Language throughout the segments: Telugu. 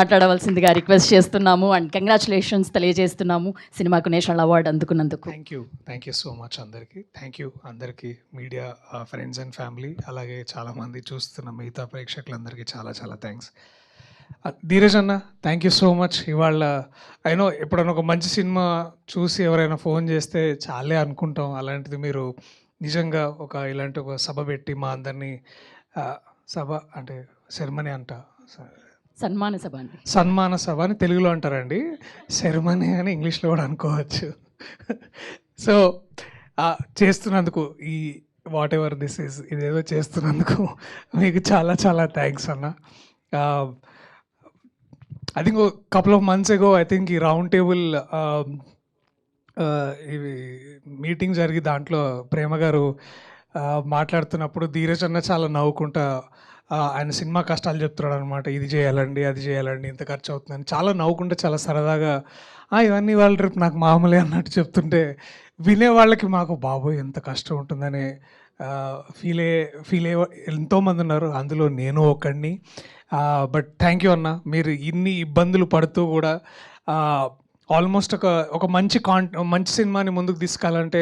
మాట్లాడవలసిందిగా రిక్వెస్ట్ చేస్తున్నాము అండ్ కంగ్రాచులేషన్స్ తెలియజేస్తున్నాము సినిమాకు నేషనల్ అవార్డు అందుకున్నందుకు. థ్యాంక్ యూ సో మచ్ అందరికీ. థ్యాంక్ యూ అందరికీ, మీడియా ఫ్రెండ్స్ అండ్ ఫ్యామిలీ, అలాగే చాలామంది చూస్తున్న మిగతా ప్రేక్షకులందరికీ చాలా చాలా థ్యాంక్స్. ధీరజ్ అన్న, థ్యాంక్ యూ సో మచ్. ఇవాళ అయినో ఎప్పుడైనా ఒక మంచి సినిమా చూసి ఎవరైనా ఫోన్ చేస్తే చాలే అనుకుంటాం. అలాంటిది మీరు నిజంగా ఇలాంటి ఒక సభ పెట్టి మా అందరినీ సభ అంటే సెరమనీ అంట, సన్మాన సభ అండి. సన్మాన సభ అని తెలుగులో అంటారండి, సెరమనీ అని ఇంగ్లీష్లో కూడా అనుకోవచ్చు. సో చేస్తున్నందుకు ఈ వాట్ ఎవర్ దిస్ ఈజ్ ఇదేదో చేస్తున్నందుకు మీకు చాలా చాలా థ్యాంక్స్ అన్న. I think couple of months ago I think ఈ రౌండ్ టేబుల్ ఇవి మీటింగ్ జరిగి దాంట్లో ప్రేమ గారు మాట్లాడుతున్నప్పుడు ధీరజ్ అన్న చాలా నవ్వుకుంటా ఆయన సినిమా కష్టాలు చెప్తున్నాడు అనమాట. ఇది చేయాలండి, అది చేయాలండి, ఇంత ఖర్చు అవుతుందని చాలా నవ్వుకుంటే చాలా సరదాగా ఇవన్నీ వాళ్ళు రేపు నాకు మామూలే అన్నట్టు చెప్తుంటే వినే వాళ్ళకి మాకు బాబోయ్ ఎంత కష్టం ఉంటుందని ఫీల్ అయ్యే ఎంతోమంది ఉన్నారు, అందులో నేను ఒకడిని. బట్ థ్యాంక్ యూ అన్న, మీరు ఇన్ని ఇబ్బందులు పడుతూ కూడా ఆల్మోస్ట్ ఒక మంచి సినిమాని ముందుకు తీసుకెళ్ళాలంటే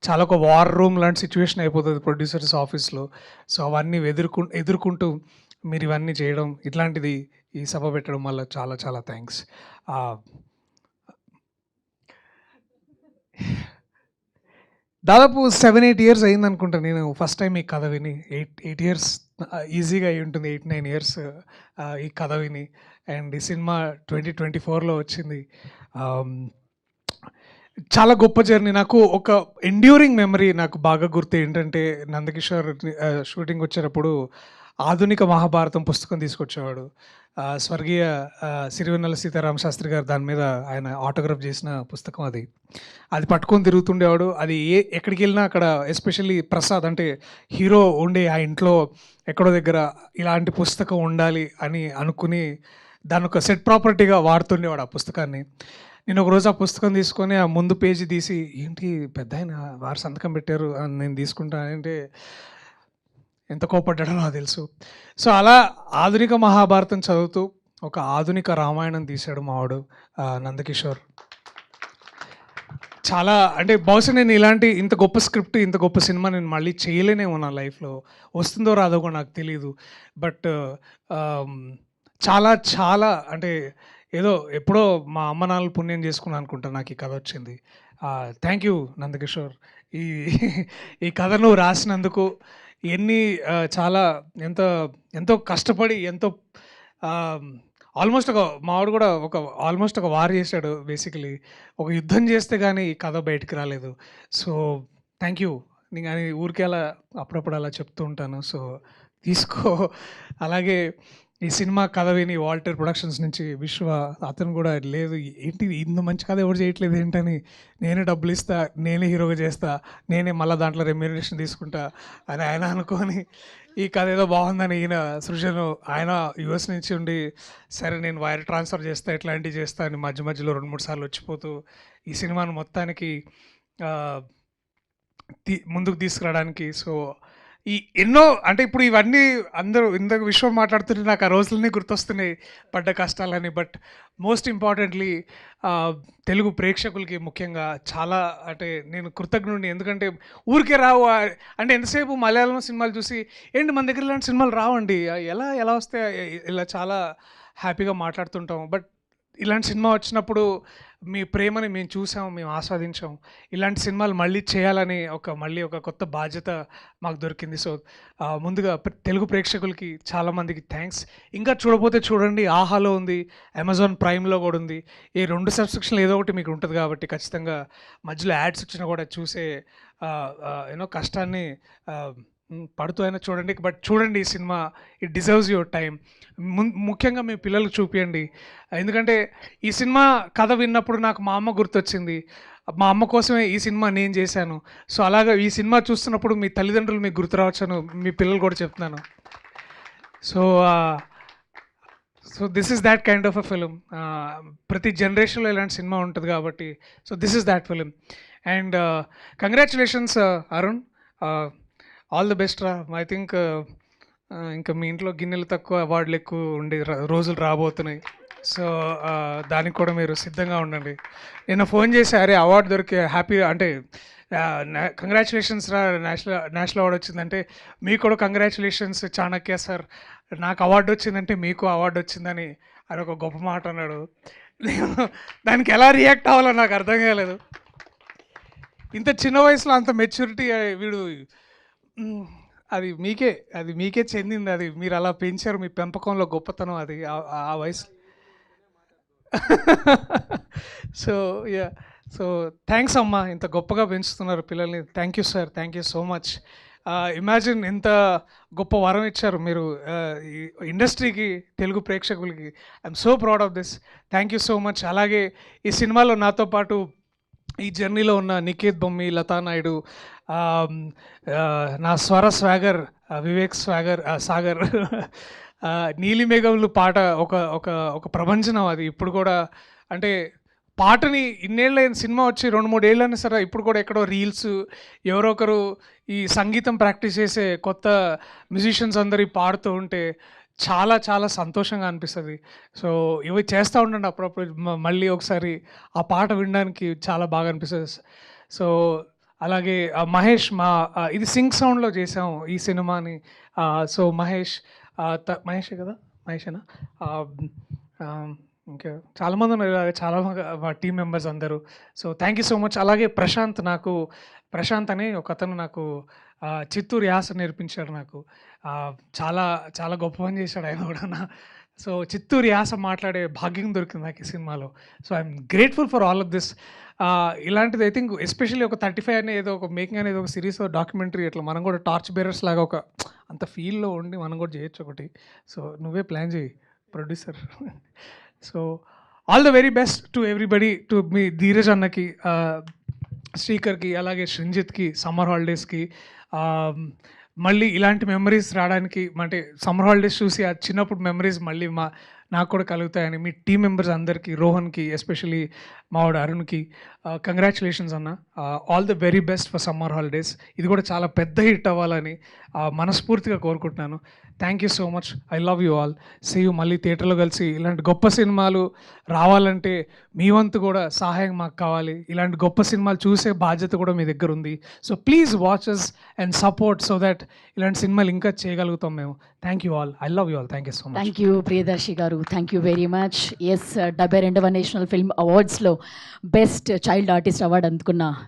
చాలా ఒక వార్ రూమ్ లాంటి సిచ్యువేషన్ అయిపోతుంది ప్రొడ్యూసర్స్ ఆఫీస్లో. సో అవన్నీ ఎదుర్కొంటూ మీరు ఇవన్నీ చేయడం, ఇట్లాంటిది ఈ సభ పెట్టడం వల్ల చాలా చాలా థ్యాంక్స్. దాదాపు 7-8 ఇయర్స్ అయింది అనుకుంటా నేను ఫస్ట్ టైం ఈ కథ విని. 8 ఇయర్స్ ఈజీగా అయి ఉంటుంది, 8-9 ఇయర్స్ ఈ కథ విని. అండ్ ఈ సినిమా 2024లో వచ్చింది. చాలా గొప్ప జర్నీ. నాకు ఒక ఎండ్యూరింగ్ మెమరీ నాకు బాగా గుర్తు ఏంటంటే, నందకిషోర్ షూటింగ్ వచ్చేటప్పుడు ఆధునిక మహాభారతం పుస్తకం తీసుకొచ్చేవాడు. స్వర్గీయ సిరివెన్నెల సీతారామ శాస్త్రి గారు దాని మీద ఆయన ఆటోగ్రాఫ్ చేసిన పుస్తకం అది. అది పట్టుకొని తిరుగుతుండేవాడు. అది ఎక్కడికి వెళ్ళినా అక్కడ ఎస్పెషల్లీ ప్రసాద్ అంటే హీరో ఉండే ఆ ఇంట్లో ఎక్కడో దగ్గర ఇలాంటి పుస్తకం ఉండాలి అని అనుకుని దాని ఒక సెట్ ప్రాపర్టీగా వాడుతుండేవాడు ఆ పుస్తకాన్ని. నేను ఒకరోజు ఆ పుస్తకం తీసుకొని ఆ ముందు పేజీ తీసి, ఏంటి పెద్ద ఆయన వారు సంతకం పెట్టారు అని నేను తీసుకుంటానంటే ఎంత కోపడ్డాడో నాకు తెలుసు. సో అలా ఆధునిక మహాభారతం చదువుతూ ఒక ఆధునిక రామాయణం తీశాడు మావాడు నందకిషోర్. చాలా అంటే బహుశా నేను ఇంత గొప్ప స్క్రిప్ట్, ఇంత గొప్ప సినిమా నేను మళ్ళీ చేయలేనేమో నా లైఫ్లో. వస్తుందో రాదో కూడా నాకు తెలీదు. బట్ చాలా చాలా అంటే ఏదో ఎప్పుడో మా అమ్మ నాన్నలు పుణ్యం చేసుకున్నాను అనుకుంటా నాకు ఈ కథ వచ్చింది. Thank you Nandakishore. ఈ ఈ కథ నువ్వు రాసినందుకు చాలా ఎంతో కష్టపడి ఆల్మోస్ట్ మావాడు కూడా ఆల్మోస్ట్ ఒక వార్ చేశాడు బేసికలీ. ఒక యుద్ధం చేస్తే కానీ ఈ కథ బయటికి రాలేదు. So thank you. నేను కానీ ఊరికే అలా అప్పుడప్పుడు అలా చెప్తూ ఉంటాను. సో తీసుకో. అలాగే ఈ సినిమా కథ విని వాల్టర్ ప్రొడక్షన్స్ నుంచి విశ్వ అతను కూడా లేదు, ఏంటి ఇంత మంచి కథ ఎవరు చేయట్లేదు ఏంటని, నేనే డబ్బులు ఇస్తా, నేనే హీరోగా చేస్తా, నేనే మళ్ళీ దాంట్లో రెమ్యూనరేషన్ తీసుకుంటా అని ఆయన అనుకొని ఈ కథ ఏదో బాగుందని ఈయన సృజను ఆయన యూఎస్ నుంచి ఉండి సరే నేను వైర్ ట్రాన్స్ఫర్ చేస్తా, ఇట్లాంటివి చేస్తా అని మధ్య మధ్యలో 2-3 సార్లు వచ్చిపోతూ ఈ సినిమాను మొత్తానికి ముందుకు తీసుకురావడానికి. సో ఎన్నో అంటే ఇప్పుడు ఇవన్నీ అందరూ ఇందాక విశ్వం మాట్లాడుతుంటే నాకు ఆ రోజులన్నీ గుర్తొస్తున్నాయి, పడ్డ కష్టాలని. బట్ మోస్ట్ ఇంపార్టెంట్లీ తెలుగు ప్రేక్షకులకి ముఖ్యంగా చాలా అంటే నేను కృతజ్ఞుడిని. ఎందుకంటే ఊరికే రావు అంటే ఎంతసేపు మలయాళం సినిమాలు చూసి ఏంటి మన దగ్గర ఇలాంటి సినిమాలు రావండి, ఎలా వస్తే ఇలా చాలా హ్యాపీగా మాట్లాడుతుంటాం. బట్ ఇలాంటి సినిమా వచ్చినప్పుడు మీ ప్రేమని మేము చూసాం, మేము ఆస్వాదించాం. ఇలాంటి సినిమాలు మళ్ళీ చేయాలని మళ్ళీ ఒక కొత్త బాధ్యత మాకు దొరికింది. సో ముందుగా తెలుగు ప్రేక్షకులకి చాలామందికి థ్యాంక్స్. ఇంకా చూడకపోతే చూడండి, ఆహాలో ఉంది, అమెజాన్ ప్రైమ్లో కూడా ఉంది. ఈ 2 సబ్స్క్రిప్షన్లు ఏదో ఒకటి మీకు ఉంటుంది కాబట్టి ఖచ్చితంగా మధ్యలో యాడ్స్ వచ్చినా కూడా చూసే కష్టాన్ని పడుతూ అయినా చూడండి. బట్ చూడండి ఈ cinema, it deserves your time. ముఖ్యంగా మీ పిల్లలకు చూపించండి. ఎందుకంటే ఈ సినిమా కథ విన్నప్పుడు నాకు మా అమ్మ గుర్తొచ్చింది. మా అమ్మ కోసమే ఈ సినిమా నేను చేశాను. సో అలాగా ఈ సినిమా చూస్తున్నప్పుడు మీ తల్లిదండ్రులు మీకు గుర్తు రావచ్చను మీ పిల్లలు కూడా చెప్తున్నాను. So this is that kind of a film. ప్రతి జనరేషన్లో ఇలాంటి సినిమా ఉంటుంది కాబట్టి so this is that film. And congratulations Arun, all the best రా. ఐ థింక్ ఇంకా మీ ఇంట్లో గిన్నెలు తక్కువ, అవార్డులు ఎక్కువ ఉండే రోజులు రాబోతున్నాయి. సో దానికి కూడా మీరు సిద్ధంగా ఉండండి. నిన్న ఫోన్ చేసి అరే అవార్డు దొరికి హ్యాపీ అంటే కంగ్రాచులేషన్స్ రా నేషనల్ అవార్డు వచ్చిందంటే మీకు కూడా కంగ్రాచులేషన్స్ చాణక్య సార్, నాకు అవార్డు వచ్చిందంటే మీకు అవార్డు వచ్చిందని అని ఒక గొప్ప మాట అన్నాడు. నేను దానికి ఎలా రియాక్ట్ అవ్వాలో నాకు అర్థం కాలేదు. ఇంత చిన్న వయసులో అంత మెచ్యూరిటీ వీడు అది మీకే చెందింది. అది మీరు అలా పెంచారు, మీ పెంపకంలో గొప్పతనం అది ఆ వయసు. సో యా, సో థ్యాంక్స్ అమ్మా, ఇంత గొప్పగా పెంచుతున్నారు పిల్లల్ని. Thank you sir, thank you so much. Imagine ఎంత గొప్ప వరం ఇచ్చారు మీరు ఈ ఇండస్ట్రీకి, తెలుగు ప్రేక్షకులకి. I'm so proud of this. Thank you so much. అలాగే ఈ సినిమాలో నాతో పాటు ఈ జర్నీలో ఉన్న నికేత్ బొమ్మి, లతా నాయుడు, నా స్వర స్వాగర్ వివేక్ సాగర్, నీలి మేఘములు పాట ఒక ఒక ఒక ప్రపంచనం అది. ఇప్పుడు కూడా అంటే పాటని ఇన్నేళ్ళైన సినిమా వచ్చి 2-3 ఏళ్ళైనా సరే ఇప్పుడు కూడా ఎక్కడో రీల్స్ ఎవరో ఒకరు ఈ సంగీతం ప్రాక్టీస్ చేసే కొత్త మ్యూజిషియన్స్ అందరు పాడుతూ ఉంటే చాలా చాలా సంతోషంగా అనిపిస్తుంది. సో ఇవి చేస్తూ ఉండండి అప్పుడప్పుడు, మళ్ళీ ఒకసారి ఆ పాట వినడానికి చాలా బాగా అనిపిస్తుంది. సో అలాగే మహేష్, ఇది సింక్ సౌండ్లో చేసాము ఈ సినిమాని. సో మహేషే కదా, మహేషేనా, ఇంకా చాలామంది ఉన్నారు, చాలా మా టీం మెంబర్స్ అందరూ. So thank you so much. అలాగే ప్రశాంత్ అనే ఒక అతను నాకు చిత్తూరు యాస నేర్పించాడు నాకు. చాలా చాలా గొప్ప పని చేశాడు ఆయన కూడా. సో చిత్తూరు యాస మాట్లాడే భాగ్యం దొరికింది నాకు ఈ సినిమాలో. So I'm grateful for all of this. ఇలాంటిది ఐ థింక్ ఎస్పెషల్లీ ఒక 35 అనే ఏదో ఒక మేకింగ్ అనేది ఒక సిరీస్ డాక్యుమెంటరీ అట్లా మనం కూడా టార్చ్ బేరర్స్ లాగా ఒక అంత ఫీల్లో ఉండి మనం కూడా చేయొచ్చు ఒకటి. సో నువ్వే ప్లాన్ చేయి producer. So all the very best to everybody, to మీ ధీరజ్ అన్నకి, శ్రీకర్కి, అలాగే శ్రింజిత్కి సమ్మర్ హాలిడేస్కి. మళ్ళీ ఇలాంటి మెమరీస్ రావడానికి, అంటే సమ్మర్ హాలిడేస్ చూసి ఆ చిన్నప్పుడు మెమరీస్ మళ్ళీ నాకు కూడా కలుగుతాయని మీ టీం మెంబర్స్ అందరికీ, రోహన్కి ఎస్పెషలీ, మావాడు అరుణ్కి కంగ్రాచులేషన్స్ అన్న. All the very best for summer holidays. ఇది కూడా చాలా పెద్ద హిట్ అవ్వాలని మనస్ఫూర్తిగా కోరుకుంటున్నాను. Thank you so much. I love you all. See you మళ్ళీ థియేటర్లో కలిసి. ఇలాంటి గొప్ప సినిమాలు రావాలంటే మీ వంతు కూడా సహాయం మాకు కావాలి. ఇలాంటి గొప్ప సినిమాలు చూసే బాధ్యత కూడా మీ దగ్గర ఉంది. So please watch us and support so that ఇలాంటి సినిమాలు ఇంకా చేయగలుగుతాం మేము. Thank you all. I love you all. Thank you so much. Thank you Priyadarshi గారు, thank you very much. Yes, 72వ నేషనల్ ఫిల్మ్ అవార్డ్స్లో బెస్ట్ చైల్డ్ ఆర్టిస్ట్ అవార్డు అందుకున్న